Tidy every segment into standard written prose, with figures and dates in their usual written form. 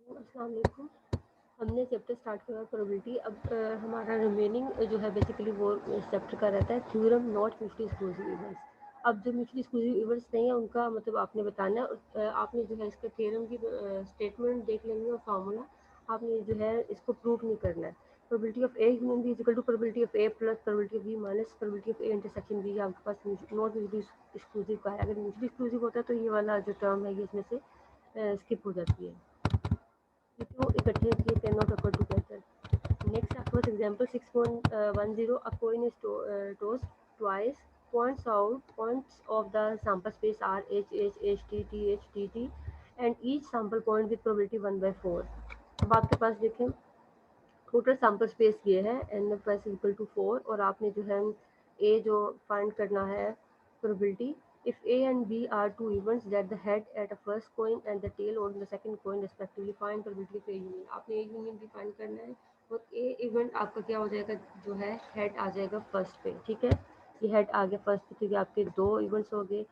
अस्सलाम वालेकुम। हमने चैप्टर स्टार्ट करा प्रोबेबिलिटी। अब हमारा रिमेनिंग जो है बेसिकली वो चैप्टर का रहता है theorem not mutually exclusive events. अब जो म्यूचुअली एक्सक्लूसिव इवेंट्स नहीं है उनका मतलब आपने बताना है। आपने जो है इसका थ्योरम की स्टेटमेंट देख लेंगे और फार्मूला आपने जो है इसको प्रूव नहीं करना है। Probability of A union B equal to probability of A plus probability of B minus probability of A intersection B आपके पास नॉट म्यूचुअली एक्सक्लूसिव का है। अगर म्यूचुअली एक्सक्लूसिव होता है तो ये वाला जो टर्म है ये इसमें से स्किप हो जाती है। तो इकट्ठे किए can not occur together. Next, after example 6.10, a coin is tossed twice. Points of the sample space are H, H, H, T, T, H, T, T, and each sample point with probability 1/4. अब आपके पास देखें total sample space ये है N of S equal to 4 और आपने जो है ए जो फाइंड करना है probability if A and B are two events that the head at a first coin and the tail on the second coin respectively find probability of A union। आपने A union भी find करना है और A event आपका क्या हो जाएगा जो है हेड आ जाएगा फर्स्ट पे। ठीक है, ये हेड आ गया फर्स्ट पे, क्योंकि आपके दो इवेंट्स हो गए।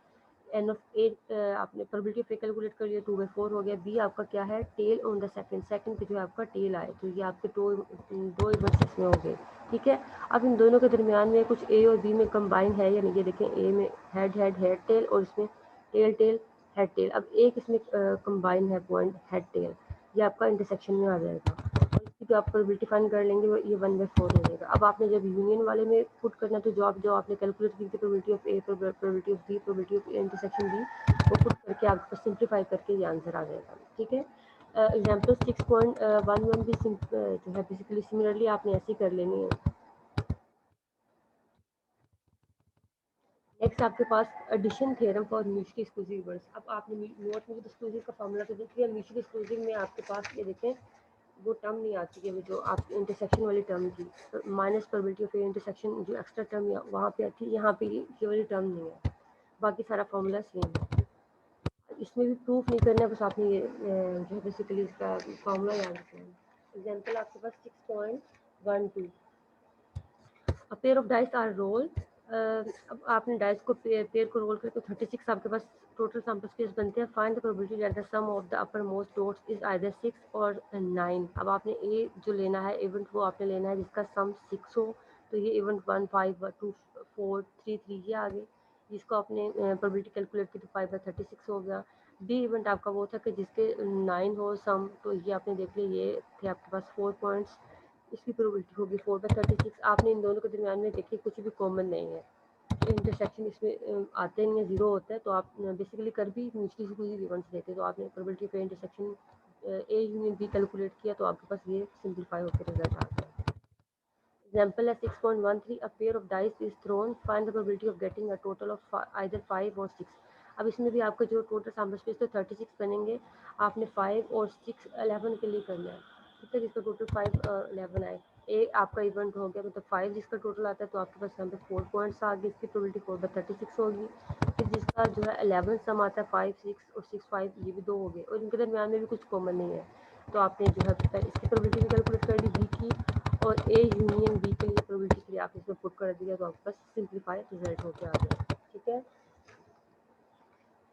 एन ऑफ ए आपने प्रोबेबिलिटी ऑफ ए कैलकुलेट कर लिया 2/4 हो गया। बी आपका क्या है टेल ऑन द सेकंड पे जो है आपका टेल आए, तो ये आपके दो इवेंट्स इसमें हो गए। ठीक है, अब इन दोनों के दरमियान में कुछ ए और बी में कंबाइन है या नहीं, ये देखें ए में हेड हेड हेड टेल और इसमें टेल टेल हेड टेल। अब एक इसमें कंबाइन है पॉइंट हेड टेल, ये आपका इंटरसेक्शन में आ जाएगा और इसकी जो आप प्रोबेबिलिटी फाइंड कर लेंगे वो ये 1/4 हो जाएगा। अब आपने जब यूनियन वाले में पुट करना तो जो आपने कैलकुलेट की थी probability of A probability of B probability of A intersection B वो पुट करके आपके पास सिंप्लीफाई करके ये आंसर आ जाएगा। ठीक है, एग्जाम्पल 6.11 भी जो है बेसिकली सिमिलरली आपने ऐसे ही कर लेनी है। नेक्स्ट आपके पास addition theorem for mutually exclusive events. अब आपने नॉट म्यूचुअली एक्सक्लूसिव का फॉर्मूला तो देख लिया। म्यूचुअली एक्सक्लूसिव में आपके पास ये देखें वो टर्म नहीं आती है, वो जो आप इंटरसेक्शन वाली टर्म थी माइनस प्रोबेबिलिटी ऑफ इंटरसेक्शन जो एक्स्ट्रा टर्म वहाँ पे आती है, यहाँ पे ये वाली टर्म नहीं है। बाकी सारा फॉर्मूला सेम है, इसमें भी प्रूफ नहीं करना है, बस आपने ये जो है बेसिकली इसका फॉर्मूला याद रखना है। एग्जाम्पल आपके पास 6.12 a pair of dice are roll. अब आपने डाइस को पेयर को रोल करके 36 आपके पास टोटल सैंपल स्पेस बनते हैं। Find the probability that the sum of the uppermost dots is either 6 or 9। अब आपने ए जो लेना है इवेंट वो आपने लेना है जिसका सम 6 हो, तो ये इवेंट 1 5 2 4 3 3 ये आ गए, जिसको आपने प्रोबेबिलिटी कैलकुलेट की तो 5/36 हो गया। बी इवेंट आपका वो था कि जिसके 9 हो सम, तो ये आपने देख लिया ये थे आपके पास 4 पॉइंट्स, इसकी प्रोबेबिलिटी होगी 4/36। आपने इन दोनों के दरमियान में देखिए कुछ भी कॉमन नहीं है, इंटरसेक्शन इसमें आते नहीं है, जीरो होता है। तो आप बेसिकली कर भी म्यूचुअली एक्सक्लूसिव इवेंट्स देते तो आपने प्रोबेबिलिटी पे intersection A union B calculate किया तो आपके पास ये सिंप्लीफाई होकर रिजल्ट आ गया। एग्जाम्पल है 6.13 अ pair of dice is throne find the probability of getting a total of either 5 और 6। अब इसमें भी आपका जो टोटल सैंपल स्पेस तो 36 बनेंगे, आपने 5 और 6 11 के लिए करना है। ठीक है, जिसका टोटल 5 11 आए। ए आपका इवेंट हो गया मतलब 5 जिसका टोटल आता है तो आपके पास यहाँ पे 4 पॉइंट्स आ गए, इसकी प्रोबेबिलिटी 4/36 होगी। फिर जिसका जो है 11 सम आता है 5 6 और 6 5 ये भी दो हो गए और इनके दरमियान में भी कुछ कॉमन नहीं है, तो आपने जो है इसकी प्रोबेबिलिटी भी कैलकुलेट कर ली बी की और ए यूनियन बी के लिए प्रोबेबिलिटी के लिए आप इसमें पुट कर दिया तो आपके पास सिंप्लीफाई रिजल्ट होकर आ गया। ठीक है,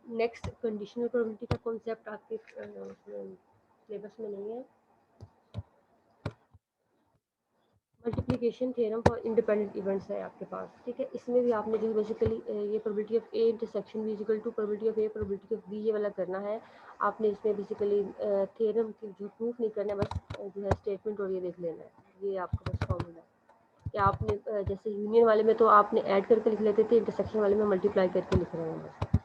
नेक्स्ट कंडीशनल प्रोबेबिलिटी का कॉन्सेप्ट आपके सिलेबस में नहीं है। Multiplication theorem for independent events है आपके पास। ठीक है, इसमें भी आपने जो है बेसिकली ये probability of A intersection B equal to probability of A probability of B ये वाला करना है। आपने इसमें बेसिकली थ्योरम की जो प्रूफ नहीं करना है, बस जो है स्टेटमेंट और ये देख लेना है, ये आपका बस फॉर्मूला है। या आपने जैसे यूनियन वाले में तो आपने ऐड करके लिख लेते थे, इंटरसेक्शन वाले में मल्टीप्लाई करके लिख रहे हैं बस।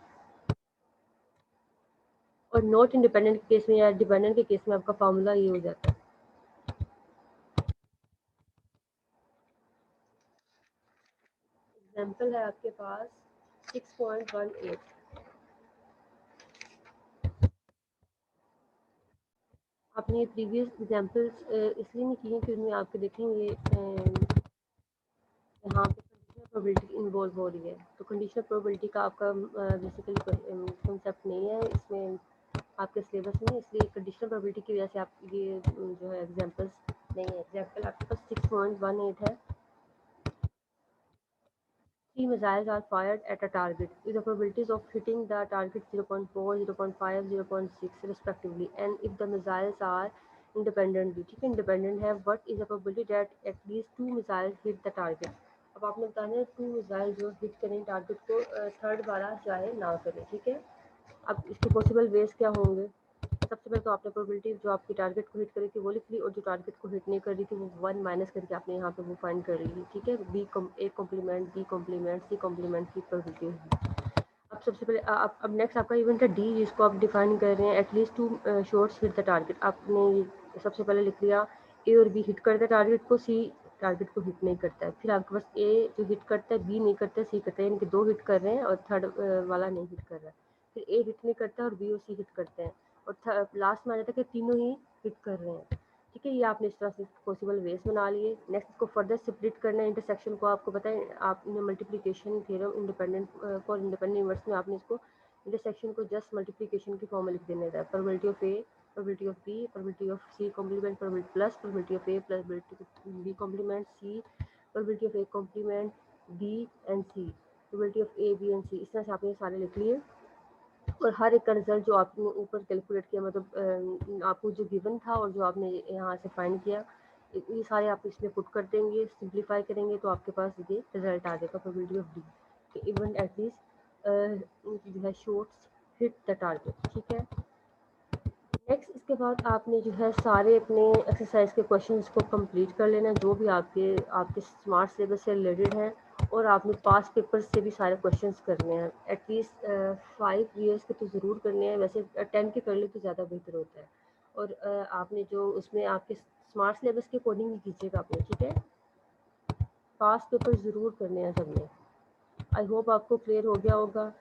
और नॉट इंडिपेंडेंट के केस में या डिपेंडेंट के केस में आपका फार्मूला ये हो जाता है। एग्जाम्पल है आपके पास 6.18। आपने ये प्रीवियस एग्जाम्पल्स इसलिए नहीं किए कि उनमें आपके देखें ये यहाँ पे कंडीशनल प्रोबेबिलिटी इन्वॉल्व हो रही है, तो कंडीशनल प्रोबेबिलिटी का आपका बेसिकली कॉन्सेप्ट नहीं है इसमें आपके सिलेबस में, इसलिए कंडीशनल प्रोबेबिलिटी की वजह से आप ये जो है एग्जांपल्स नहीं है। एग्जांपल आपके पास 6.18 है। 3 missiles are fired at a target. If the probabilities of hitting the target 0.4, 0.5, 0.6 respectively, and if the missiles are independently, ठीक है, independent है, what is the probability that at least 2 missiles hit the target? अब आपने बताना है 2 missile जो hit करें target को, थर्ड वाला चाहे ना करें, ठीक है। अब इसके पॉसिबल वेज क्या होंगे? सबसे पहले तो आपने प्रोबेबिलिटी जो आपकी टारगेट को हिट करी थी वो लिख ली, और जो टारगेट को हिट नहीं कर रही थी वो 1 माइनस करके आपने यहाँ पे वो फाइंड कर ली, ठीक है। A complement, B complement, C complement की प्रोबेबिलिटी होगी। अब सबसे पहले अब नेक्स्ट आपका इवेंट है डी, जिसको आप डिफाइन कर रहे हैं at least 2 shots hit the target. आपने सबसे पहले लिख लिया ए और बी हिट करता है टारगेट को, सी टारगेट को हिट नहीं करता है। फिर आपके पास ए जो हिट करता है, बी नहीं करता है, सी करता है, इनके 2 हिट कर रहे हैं और थर्ड वाला नहीं हिट कर रहा है। फिर ए हिट नहीं करता है और बी और सी हिट करते हैं, और लास्ट में आ जाता है कि तीनों ही हिट कर रहे हैं, ठीक है। ये आपने इस तरह से पॉसिबल वेज बना लिए। नेक्स्ट इसको फर्दर सेपरेट करना है इंटरसेक्शन को। आपको पता है आपने multiplication theorem independent for independent universe में आपने इसको इंटरसेक्शन को जस्ट मल्टीप्लिकेशन की फॉर्म में लिख देना था। Probability of A, probability of B, probability of C complement, probability plus probability of A plus probability of B complement C, probability of A complement B and C, probability of A B and C. इस तरह से आपने सारे लिख लिए, और हर एक का रिजल्ट जो आपने ऊपर कैलकुलेट किया, मतलब आपको जो गिवन था और जो आपने यहाँ से फाइंड किया, ये सारे आप इसमें पुट कर देंगे, सिंप्लीफाई करेंगे तो आपके पास ये रिजल्ट आ जाएगा probability of D even at least जो है शॉट्स हिट द टारगेट, ठीक है। नेक्स्ट इसके बाद आपने जो है सारे अपने एक्सरसाइज के क्वेश्चंस को कंप्लीट कर लेना, जो भी आपके स्मार्ट सिलेबस से रिलेटेड हैं, और आपने पास पेपर से भी सारे क्वेश्चंस करने हैं। एटलीस्ट 5 ईयर्स के तो ज़रूर करने हैं, वैसे 10 के कर ले तो ज़्यादा बेहतर होता है। और आपने जो उसमें आपके स्मार्ट सिलेबस के अकॉर्डिंग ही कीजिएगा आपने, ठीक है। पास पेपर ज़रूर करने हैं सबने। आई होप आपको क्लियर हो गया होगा।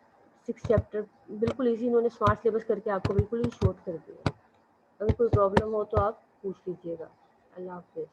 6 चैप्टर बिल्कुल ईजी इन्होंने स्मार्ट सिलेबस करके आपको बिल्कुल ही शॉर्ट कर दिया। अगर कोई प्रॉब्लम हो तो आप पूछ लीजिएगा। अल्लाह हाफ़िज़।